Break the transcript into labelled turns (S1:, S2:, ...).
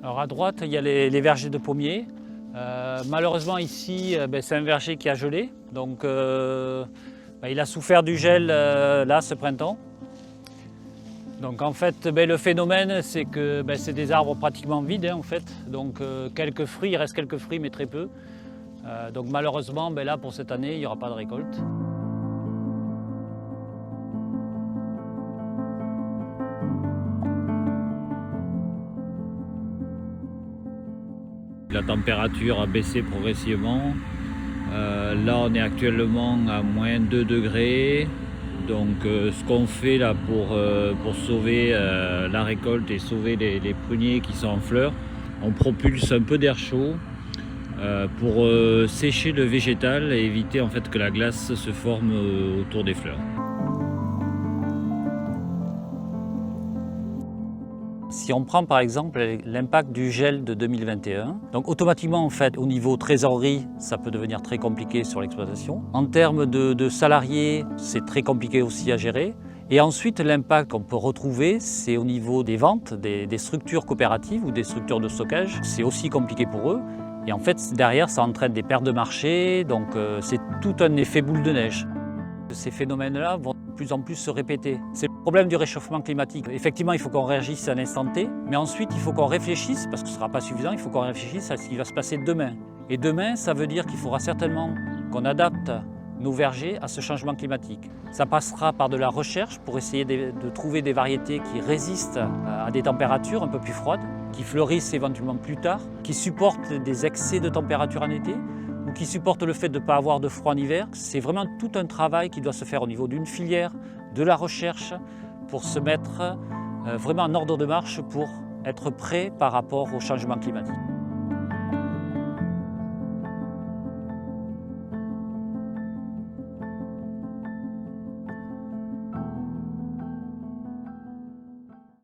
S1: Alors à droite, il y a les vergers de pommiers. Malheureusement ici, c'est un verger qui a gelé, donc il a souffert du gel là ce printemps. Donc en fait, le phénomène, c'est que c'est des arbres pratiquement vides en fait. Donc quelques fruits, il reste quelques fruits mais très peu. Donc malheureusement, là pour cette année, il n'y aura pas de récolte. La température a baissé progressivement. Là, on est actuellement à moins 2 degrés. Donc, ce qu'on fait là pour sauver la récolte et sauver les pruniers qui sont en fleurs, on propulse un peu d'air chaud pour sécher le végétal et éviter en fait que la glace se forme autour des fleurs. Si on prend par exemple l'impact du gel de 2021, donc automatiquement en fait au niveau trésorerie, ça peut devenir très compliqué sur l'exploitation. En termes de salariés, c'est très compliqué aussi à gérer. Et ensuite l'impact qu'on peut retrouver, c'est au niveau des ventes, des structures coopératives ou des structures de stockage. C'est aussi compliqué pour eux. Et en fait derrière ça entraîne des pertes de marché, donc c'est tout un effet boule de neige. Ces phénomènes-là vont de plus en plus se répéter. C'est le problème du réchauffement climatique. Effectivement, il faut qu'on réagisse à un instant T, mais ensuite, il faut qu'on réfléchisse, parce que ce ne sera pas suffisant, il faut qu'on réfléchisse à ce qui va se passer demain. Et demain, ça veut dire qu'il faudra certainement qu'on adapte nos vergers à ce changement climatique. Ça passera par de la recherche pour essayer de trouver des variétés qui résistent à des températures un peu plus froides, qui fleurissent éventuellement plus tard, qui supportent des excès de température en été, ou qui supportent le fait de ne pas avoir de froid en hiver. C'est vraiment tout un travail qui doit se faire au niveau d'une filière, de la recherche, pour se mettre vraiment en ordre de marche pour être prêt par rapport au changement climatique.